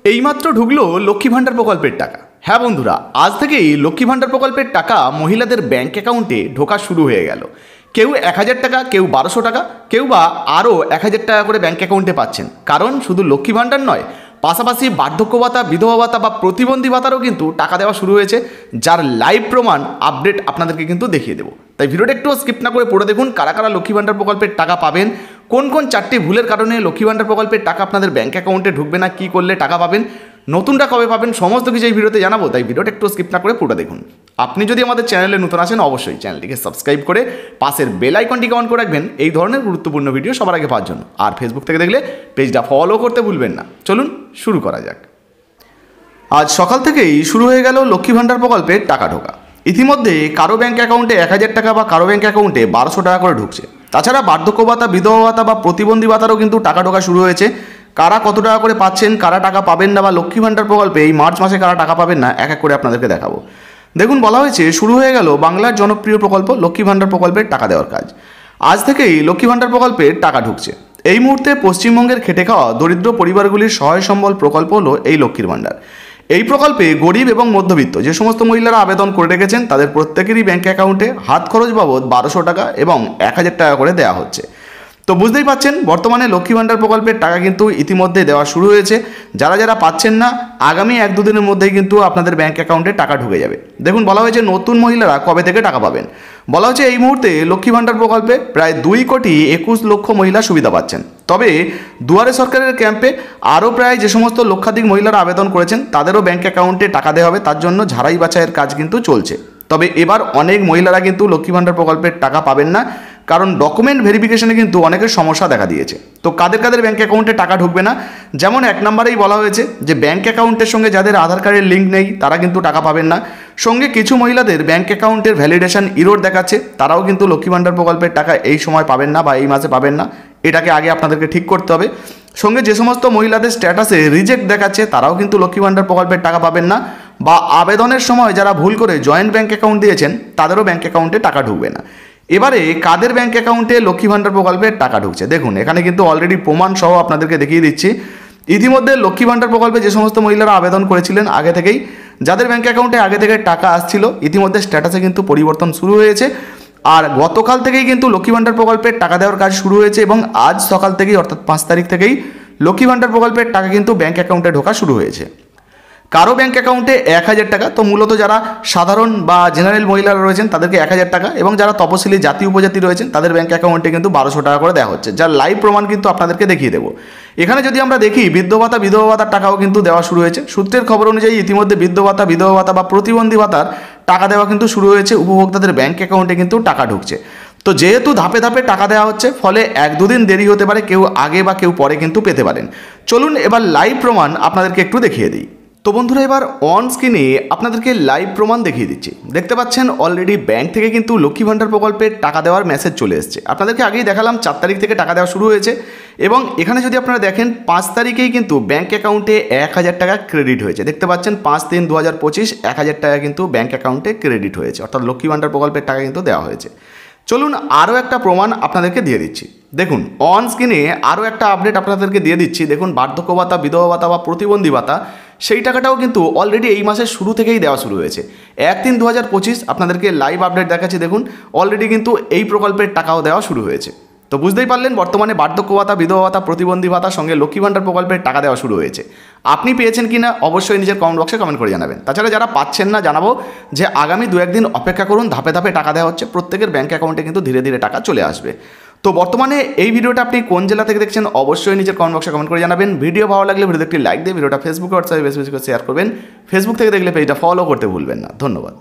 এইমাত্র ঢুকলো লক্ষ্মী ভাণ্ডার প্রকল্পের টাকা। হ্যাঁ বন্ধুরা, আজ থেকেই লক্ষ্মী ভাণ্ডার প্রকল্পের টাকা মহিলাদের ব্যাঙ্ক অ্যাকাউন্টে ঢোকা শুরু হয়ে গেল। কেউ 1000 টাকা, কেউ 1200 টাকা, কেউ বা আরও 1000 টাকা করে ব্যাঙ্ক অ্যাকাউন্টে পাচ্ছেন। কারণ শুধু লক্ষ্মী ভাণ্ডার নয়, পাশাপাশি বার্ধক্য ভাতা, বিধবা ভাতা বা প্রতিবন্ধী ভাতারও কিন্তু টাকা দেওয়া শুরু হয়েছে, যার লাইভ প্রমাণ আপডেট আপনাদেরকে কিন্তু দেখিয়ে দেবো। তাই ভিডিওটা একটু স্কিপ না করে পড়ে দেখুন কারা কারা লক্ষ্মী ভাণ্ডার প্রকল্পের টাকা পাবেন, কোন কোন 4টি ভুলের কারণে লক্ষ্মী ভাণ্ডার প্রকল্পের টাকা আপনাদের ব্যাঙ্ক অ্যাকাউন্টে ঢুকবে না, কী করলে টাকা পাবেন, নতুনটা কবে পাবেন, সমস্ত কিছু এই ভিডিওতে জানাবো। তাই ভিডিওটা একটু স্কিপ না করে পুরো দেখুন। আপনি যদি আমাদের চ্যানেলে নতুন আসেন, অবশ্যই চ্যানেলটিকে সাবস্ক্রাইব করে পাশের বেল আইকনটিকে অন করে রাখবেন এই ধরনের গুরুত্বপূর্ণ ভিডিও সবার আগে পাওয়ার জন্য। আর ফেসবুক থেকে দেখলে পেজটা ফলো করতে ভুলবেন না। চলুন শুরু করা যাক। আজ সকাল থেকেই শুরু হয়ে গেল লক্ষ্মী ভাণ্ডার প্রকল্পের টাকা ঢোকা। ইতিমধ্যে কারো ব্যাঙ্ক অ্যাকাউন্টে 1000 টাকা বা কারো ব্যাঙ্ক অ্যাকাউন্টে 1200 টাকা করে ঢুকছে। তাছাড়া বার্ধক্য ভাতা, বিধবা ভাতা বা প্রতিবন্ধী ভাতারও কিন্তু টাকা ঢোকা শুরু হয়েছে। কারা কত টাকা করে পাচ্ছেন, কারা টাকা পাবেন না বা লক্ষ্মী ভাণ্ডার প্রকল্পে এই মার্চ মাসে কারা টাকা পাবেন না, এক এক করে আপনাদেরকে দেখাবো। দেখুন, বলা হয়েছে শুরু হয়ে গেল বাংলার জনপ্রিয় প্রকল্প লক্ষ্মী ভাণ্ডার প্রকল্পের টাকা দেওয়ার কাজ। আজ থেকেই লক্ষ্মী ভাণ্ডার প্রকল্পের টাকা ঢুকছে। এই মুহূর্তে পশ্চিমবঙ্গের খেটে খাওয়া দরিদ্র পরিবারগুলির সহায় সম্বল প্রকল্প হলো এই লক্ষ্মীর ভাণ্ডার। এই প্রকল্পে গরিব এবং মধ্যবিত্ত যে সমস্ত মহিলারা আবেদন করে রেখেছেন তাদের প্রত্যেকেরই ব্যাঙ্ক অ্যাকাউন্টে হাত খরচ বাবদ 1200 টাকা এবং 1000 টাকা করে দেওয়া হচ্ছে। তো বুঝতেই পাচ্ছেন, বর্তমানে লক্ষ্মী ভাণ্ডার প্রকল্পের টাকা কিন্তু ইতিমধ্যে দেওয়া শুরু হয়েছে। যারা যারা পাচ্ছেন না, আগামী 1-2 দিনের মধ্যেই কিন্তু আপনাদের ব্যাঙ্ক অ্যাকাউন্টে টাকা ঢুকে যাবে। দেখুন, বলা হয়েছে নতুন মহিলারা কবে থেকে টাকা পাবেন। বলা হচ্ছে এই মুহূর্তে লক্ষ্মী ভাণ্ডার প্রকল্পে প্রায় 2,21,00,000 মহিলা সুবিধা পাচ্ছেন। তবে দুয়ারে সরকারের ক্যাম্পে আরও প্রায় যে সমস্ত লক্ষাধিক মহিলারা আবেদন করেছেন তাদেরও ব্যাঙ্ক অ্যাকাউন্টে টাকা দেওয়া হবে। তার জন্য ঝাড়াই বাছাইয়ের কাজ কিন্তু চলছে। তবে এবার অনেক মহিলারা কিন্তু লক্ষ্মী ভাণ্ডার প্রকল্পের টাকা পাবেন না, কারণ ডকুমেন্ট ভেরিফিকেশনে কিন্তু অনেকের সমস্যা দেখা দিয়েছে। তো কাদের কাদের ব্যাঙ্ক অ্যাকাউন্টে টাকা ঢুকবে না, যেমন 1 নম্বরেই বলা হয়েছে যে ব্যাঙ্ক অ্যাকাউন্টের সঙ্গে যাদের আধার কার্ডের লিঙ্ক নেই তারা কিন্তু টাকা পাবেন না। সঙ্গে কিছু মহিলাদের ব্যাঙ্ক অ্যাকাউন্টের ভ্যালিডেশন ইরোর দেখাচ্ছে, তারাও কিন্তু লক্ষ্মী ভাণ্ডার প্রকল্পের টাকা এই সময় পাবেন না বা এই মাসে পাবেন না। এটাকে আগে আপনাদেরকে ঠিক করতে হবে। সঙ্গে যে সমস্ত মহিলাদের স্ট্যাটাসে রিজেক্ট দেখাচ্ছে তারাও কিন্তু লক্ষ্মী ভাণ্ডার প্রকল্পের টাকা পাবেন না, বা আবেদনের সময় যারা ভুল করে জয়েন্ট ব্যাঙ্ক অ্যাকাউন্ট দিয়েছেন তাদেরও ব্যাঙ্ক অ্যাকাউন্টে টাকা ঢুকবে না। এবারে কাদের ব্যাঙ্ক অ্যাকাউন্টে লক্ষ্মী ভাণ্ডার প্রকল্পের টাকা ঢুকছে দেখুন, এখানে কিন্তু অলরেডি প্রমাণ সহ আপনাদেরকে দেখিয়ে দিচ্ছি। ইতিমধ্যে লক্ষ্মী ভাণ্ডার প্রকল্পে যে সমস্ত মহিলারা আবেদন করেছিলেন আগে থেকেই, যাদের ব্যাঙ্ক অ্যাকাউন্টে আগে থেকে টাকা আসছিল, ইতিমধ্যে স্ট্যাটাসে কিন্তু পরিবর্তন শুরু হয়েছে। আর গতকাল থেকেই কিন্তু লক্ষ্মী ভাণ্ডার প্রকল্পের টাকা দেওয়ার কাজ শুরু হয়েছে এবং আজ সকাল থেকেই অর্থাৎ 5 তারিখ থেকেই লক্ষ্মী ভাণ্ডার প্রকল্পের টাকা কিন্তু ব্যাঙ্ক অ্যাকাউন্টে ঢোকা শুরু হয়েছে। কারো ব্যাঙ্ক অ্যাকাউন্টে 1000 টাকা, তো মূলত যারা সাধারণ বা জেনারেল মহিলারা রয়েছেন তাদেরকে 1000 টাকা, এবং যারা তপশিলি জাতি উপজাতি রয়েছেন তাদের ব্যাঙ্ক অ্যাকাউন্টে কিন্তু 1200 টাকা করে দেওয়া হচ্ছে, যার লাইভ প্রমাণ কিন্তু আপনাদেরকে দেখিয়ে দেবো। এখানে যদি আমরা দেখি বৃদ্ধ ভাতা, বিধবা ভাতার টাকাও কিন্তু দেওয়া শুরু হয়েছে। সূত্রের খবর অনুযায়ী ইতিমধ্যে বৃদ্ধ ভাতা, বিধবা ভাতা বা প্রতিবন্ধী ভাতার টাকা দেওয়া কিন্তু শুরু হয়েছে, উপভোক্তাদের ব্যাঙ্ক অ্যাকাউন্টে কিন্তু টাকা ঢুকছে। তো যেহেতু ধাপে ধাপে টাকা দেওয়া হচ্ছে, ফলে 1-2 দিন দেরি হতে পারে, কেউ আগে বা কেউ পরে কিন্তু পেতে পারেন। চলুন এবার লাইভ প্রমাণ আপনাদেরকে একটু দেখিয়ে দিই। তো বন্ধুরা, এবার অন স্ক্রিনে আপনাদেরকে লাইভ প্রমাণ দেখিয়ে দিচ্ছি। দেখতে পাচ্ছেন অলরেডি ব্যাঙ্ক থেকে কিন্তু লক্ষ্মী ভাণ্ডার প্রকল্পের টাকা দেওয়ার মেসেজ চলে এসেছে। আপনাদেরকে আগেই দেখালাম 4 তারিখ থেকে টাকা দেওয়া শুরু হয়েছে, এবং এখানে যদি আপনারা দেখেন 5 তারিখেই কিন্তু ব্যাঙ্ক অ্যাকাউন্টে 1000 টাকা ক্রেডিট হয়েছে। দেখতে পাচ্ছেন 5/3/2025 1000 টাকা কিন্তু ব্যাঙ্ক অ্যাকাউন্টে ক্রেডিট হয়েছে, অর্থাৎ লক্ষ্মী ভাণ্ডার প্রকল্পের টাকা কিন্তু দেওয়া হয়েছে। চলুন আরও একটা প্রমাণ আপনাদেরকে দিয়ে দিচ্ছি। দেখুন, অন স্ক্রিনে আরও একটা আপডেট আপনাদেরকে দিয়ে দিচ্ছি। দেখুন, বার্ধক্য ভাতা, বিধবা ভাতা বা প্রতিবন্ধী ভাতা সেই টাকাটাও কিন্তু অলরেডি এই মাসের শুরু থেকেই দেওয়া শুরু হয়েছে। 1/3/2025 আপনাদেরকে লাইভ আপডেট দেখাচ্ছি। দেখুন, অলরেডি কিন্তু এই প্রকল্পের টাকাও দেওয়া শুরু হয়েছে। তো বুঝতেই পারলেন, বর্তমানে বার্ধক্য ভাতা, বিধবা ভাতা, প্রতিবন্ধী ভাতার সঙ্গে লক্ষ্মী ভাণ্ডার প্রকল্পের টাকা দেওয়া শুরু হয়েছে। আপনি পেয়েছেন কি না অবশ্যই নিজের কমেন্ট বক্সে কমেন্ট করে জানাবেন। তাছাড়া যারা পাচ্ছেন না, জানাবো যে আগামী 2-1 দিন অপেক্ষা করুন, ধাপে ধাপে টাকা দেওয়া হচ্ছে, প্রত্যেকের ব্যাঙ্ক অ্যাকাউন্টে কিন্তু ধীরে ধীরে টাকা চলে আসবে। তো বর্তমানে এই ভিডিওটা আপনি কোন জেলা থেকে দেখছেন অবশ্যই নিজের কমেন্ট বক্সে কমেন্ট করে জানাবেন। ভিডিও ভালো লাগলে ভিডিওতে একটি লাইক দিয়ে ভিডিওটা ফেসবুকে, হোয়াটসঅ্যাপে বেশি বেশি করে শেয়ার করবেন। ফেসবুক থেকে দেখলে পেজটা ফলো করতে ভুলবেন না। ধন্যবাদ।